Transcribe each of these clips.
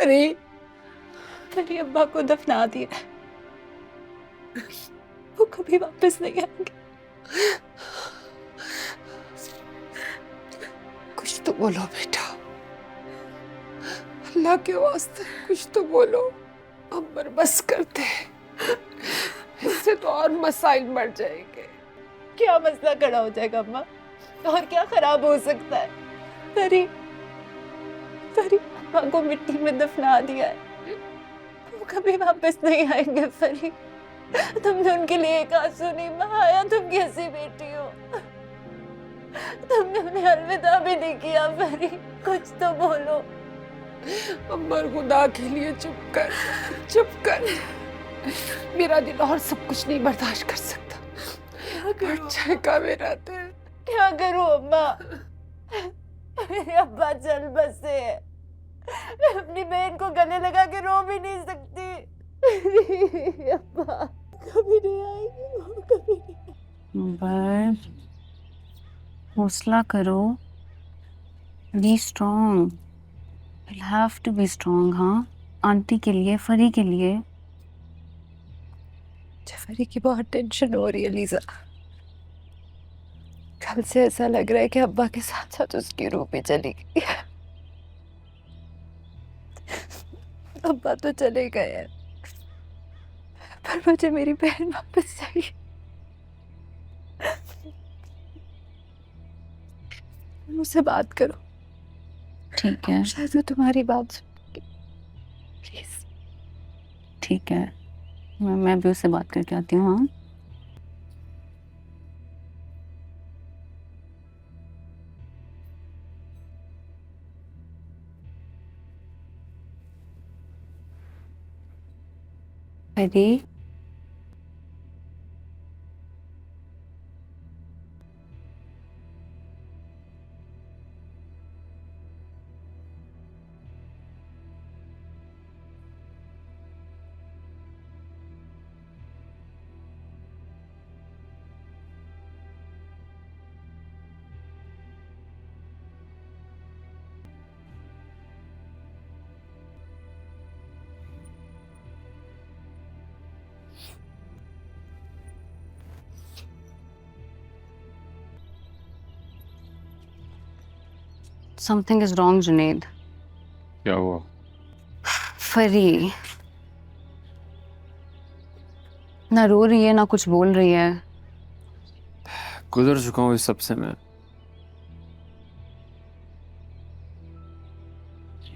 अरे मेरी अब्बा को दफना दिया है। वो कभी वापस नहीं आएंगे। कुछ तो बोलो बेटा, अल्लाह के वास्ते कुछ तो बोलो। अम्बर बस करते हैं, इससे तो और मसाइल बढ़ जाएंगे। क्या मसला खड़ा हो जाएगा अम्मा? और क्या खराब हो सकता है? परी परी अम्मा को मिट्टी में दफना दिया है। वो कभी वापस नहीं आएंगे परी। तुमने उनके लिए एक आंसू नहीं बहाया। तुम कैसी बेटी हो? तुमने उन्हें अलविदा भी नहीं किया परी। कुछ तो बोलो। अम्बर खुदा के लिए चुप कर, चुप कर। मेरा दिल और सब कुछ नहीं बर्दाश्त कर सकता। फट जाएगा मेरा दिल। क्या करूं अम्मा? मेरे अब्बा चल बसे हैं। मैं अपनी बहन को गले लगा के रो भी नहीं सकती। अब्बा कभी नहीं आएगी। वो कभी नहीं। बस हौसला करो, be strong, you have to be strong. हाँ, आंटी के लिए, फरी के लिए। फरी की बहुत टेंशन हो रही है लीजा। कल से ऐसा लग रहा है कि अब्बा के साथ साथ उसकी रूह भी चली गई है। अब्बा तो चले गए हैं, पर मुझे मेरी बहन वापस चाहिए। मुझसे बात करो। ठीक है, शायद वो तुम्हारी बात सुनेगी। प्लीज। ठीक है, मैं भी उससे बात करके आती हूँ। हाँ, फरी। Something is wrong Junaid. क्या हुआ? फरी ना रो रही है ना कुछ बोल रही है। गुजर चुका हूँ इस सब से मैं।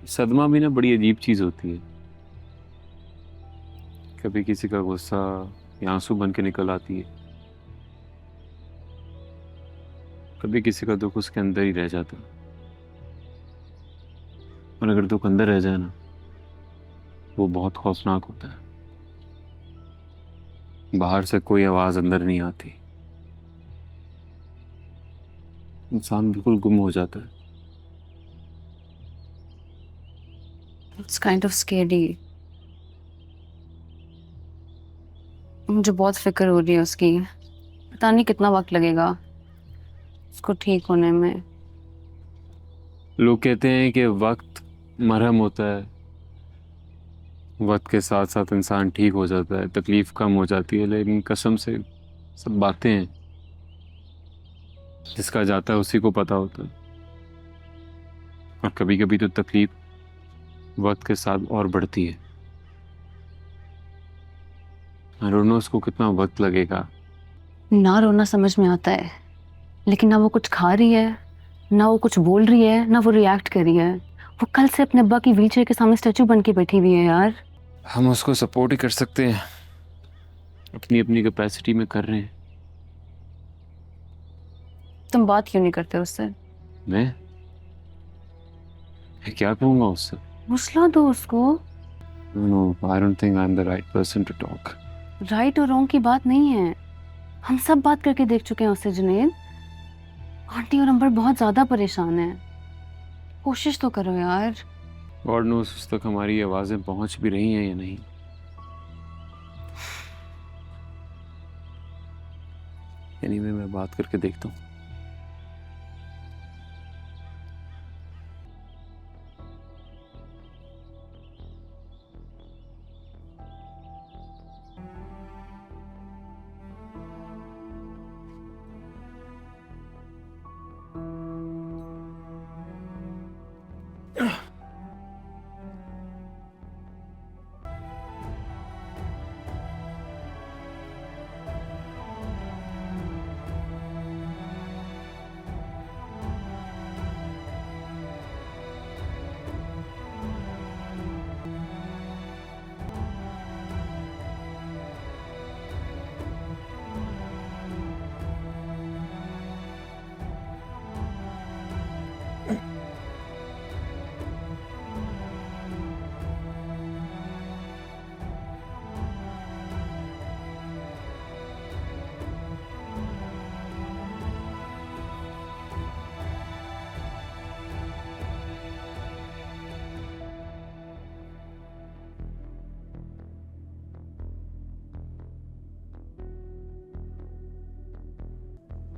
सदमा भी ना बड़ी अजीब चीज होती है। कभी किसी का गुस्सा या आंसू बन के निकल आती है, कभी किसी का दुख उसके अंदर ही रह जाता है। और अगर दुख अंदर रह जाए ना, वो बहुत खौफनाक होता है। बाहर से कोई आवाज अंदर नहीं आती, इंसान बिल्कुल गुम हो जाता है। It's kind of scary. मुझे बहुत फिक्र हो रही है उसकी। पता नहीं कितना वक्त लगेगा उसको ठीक होने में। लोग कहते हैं कि वक्त मरहम होता है, वक्त के साथ साथ इंसान ठीक हो जाता है, तकलीफ कम हो जाती है, लेकिन कसम से सब बातें हैं, जिसका जाता है उसी को पता होता है। और कभी कभी तो तकलीफ वक्त के साथ और बढ़ती है। आई डोंट नो उसको कितना वक्त लगेगा। ना रोना समझ में आता है, लेकिन ना वो कुछ खा रही है, ना वो कुछ बोल रही है, ना वो रिएक्ट कर रही है। वो कल से अपने अब्बा की व्हीलचेयर के सामने स्टैचू बन के बैठी हुई है यार। हम उसको सपोर्ट ही कर सकते हैं, अपनी अपनी कैपेसिटी में कर रहे हैं। तुम बात क्यों नहीं करते उससे? मैं क्या कहूँगा उससे? हौसला दो उसको। No, I don't think I am the right person to talk. Right और रॉन्ग की बात नहीं है। हम सब बात करके देख चुके हैं उससे जुनेद। आंटी और अंबर बहुत ज्यादा परेशान है। कोशिश तो करो यार। गॉड नोस उस तक हमारी आवाजें पहुंच भी रही हैं या नहीं। एनीवे, मैं बात करके देखता हूँ।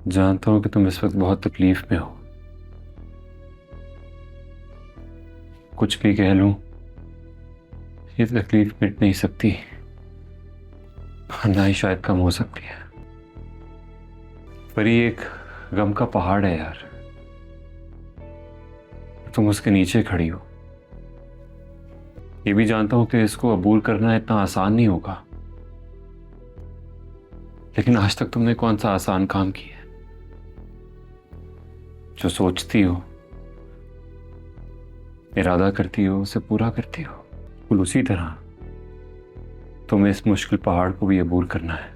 जानता हूं कि तुम इस वक्त बहुत तकलीफ में हो। कुछ भी कह लूं, ये तकलीफ मिट नहीं सकती, ना ही शायद कम हो सकती है। पर ये एक गम का पहाड़ है यार, तुम उसके नीचे खड़ी हो। ये भी जानता हूं कि इसको अबूल करना इतना आसान नहीं होगा, लेकिन आज तक तुमने कौन सा आसान काम किया है? जो सोचती हो, इरादा करती हो, उसे पूरा करती हो। बिल्कुल उसी तरह तुम्हें इस मुश्किल पहाड़ को भी अबूल करना है।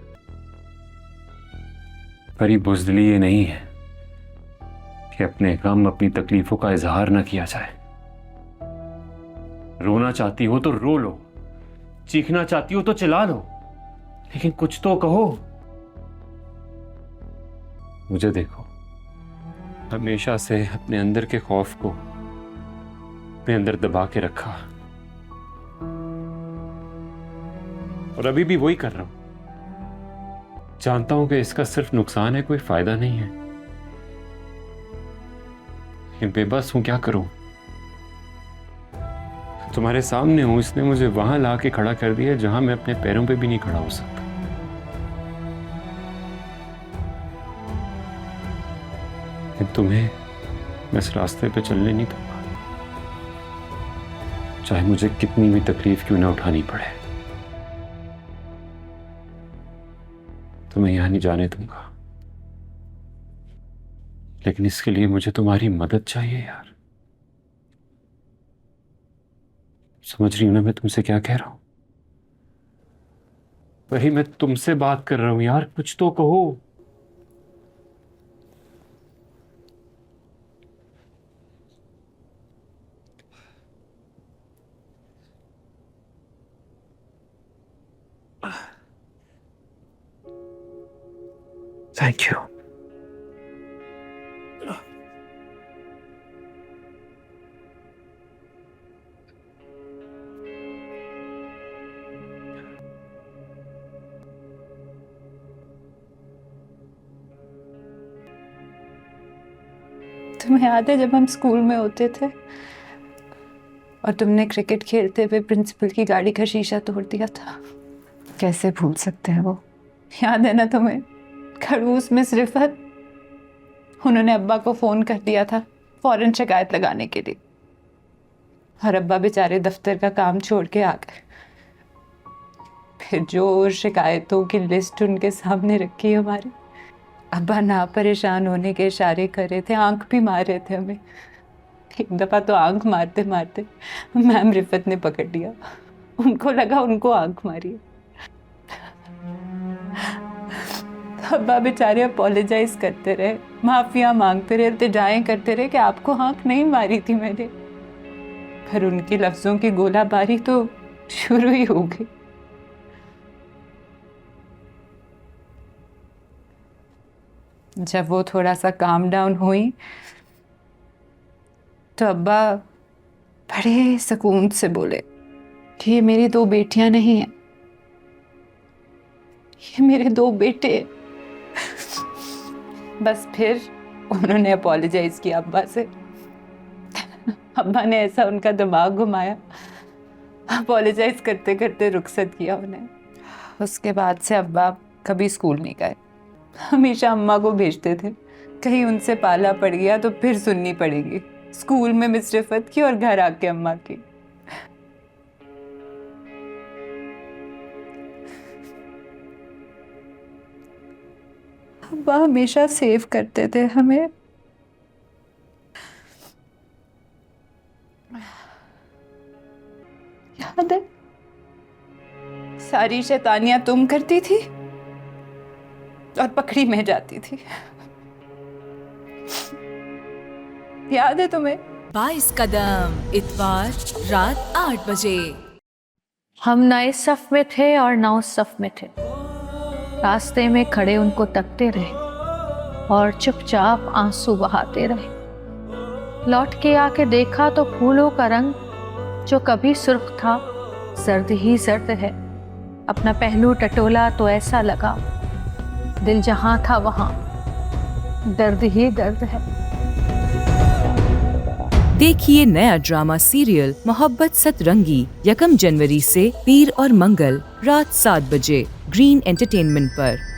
पर ये बुज़दिली ये नहीं है कि अपने गम, अपनी तकलीफों का इजहार न किया जाए। रोना चाहती हो तो रो लो, चीखना चाहती हो तो चिल्ला लो, लेकिन कुछ तो कहो। मुझे देखो, हमेशा से अपने अंदर के खौफ को अपने अंदर दबा के रखा, और अभी भी वही कर रहा हूं। जानता हूं कि इसका सिर्फ नुकसान है, कोई फायदा नहीं है, लेकिन बेबस हूं, क्या करूं। तुम्हारे सामने हूं, इसने मुझे वहां ला के खड़ा कर दिया जहां मैं अपने पैरों पे भी नहीं खड़ा हो सकता। लेकिन तुम्हें मैं इस रास्ते पे चलने नहीं दूंगा, चाहे मुझे कितनी भी तकलीफ क्यों ना उठानी पड़े। तुम्हें यहां नहीं जाने दूंगा, लेकिन इसके लिए मुझे तुम्हारी मदद चाहिए यार। समझ रही हूं ना मैं तुमसे क्या कह रहा हूं? वही मैं तुमसे बात कर रहा हूं यार, कुछ तो कहो। Thank you. तुम्हें याद है जब हम स्कूल में होते थे और तुमने क्रिकेट खेलते हुए प्रिंसिपल की गाड़ी का शीशा तोड़ दिया था? कैसे भूल सकते हैं वो? याद है ना तुम्हें? खड़ूस मिस रिफत, उन्होंने अब्बा को फोन कर दिया था फौरन शिकायत लगाने के लिए, और अब्बा बेचारे दफ्तर का काम छोड़ के आ गए। फिर जो शिकायतों की लिस्ट उनके सामने रखी हमारी, अब्बा ना परेशान होने के इशारे कर रहे थे, आंख भी मार रहे थे हमें। एक दफा तो आंख मारते मारते मैम रिफत ने पकड़ लिया, उनको लगा उनको आंख मारी। अब्बा बेचारे अपोलोजाइज करते रहे, माफिया मांगते रहे, इल्तिजाएं करते रहे कि आपको आंख नहीं मारी थी मैंने। पर उनकी लफ्जों की गोलाबारी तो शुरू ही हो गई। जब वो थोड़ा सा काम डाउन हुई तो अब्बा बड़े सुकून से बोले कि ये मेरी 2 बेटियां नहीं हैं, ये मेरे 2 बेटे हैं। बस फिर उन्होंने अपोलोजाइज किया अब्बा से। अब्बा ने ऐसा उनका दिमाग घुमाया, अपोलोजाइज करते करते रुखसत किया उन्हें। उसके बाद से अब्बा कभी स्कूल नहीं गए, हमेशा अम्मा को भेजते थे। कहीं उनसे पाला पड़ गया तो फिर सुननी पड़ेगी, स्कूल में मिस रिफत की और घर आके अम्मा की। अब्बा हमेशा सेव करते थे हमें। याद है सारी शैतानियां तुम करती थी और पकड़ी मैं जाती थी। याद है तुम्हें? 22 कदम इतवार रात 8 बजे। हम नए सफ में थे और 9 सफ में थे। रास्ते में खड़े उनको तकते रहे और चुपचाप आंसू बहाते रहे। लौट के आके देखा तो फूलों का रंग जो कभी सुर्ख था सर्द ही सर्द है। अपना पहलू टटोला तो ऐसा लगा दिल जहां था वहां दर्द ही दर्द है। देखिए नया ड्रामा सीरियल मोहब्बत सतरंगी 1 जनवरी से पीर और मंगल रात 7 बजे ग्रीन एंटरटेनमेंट पर।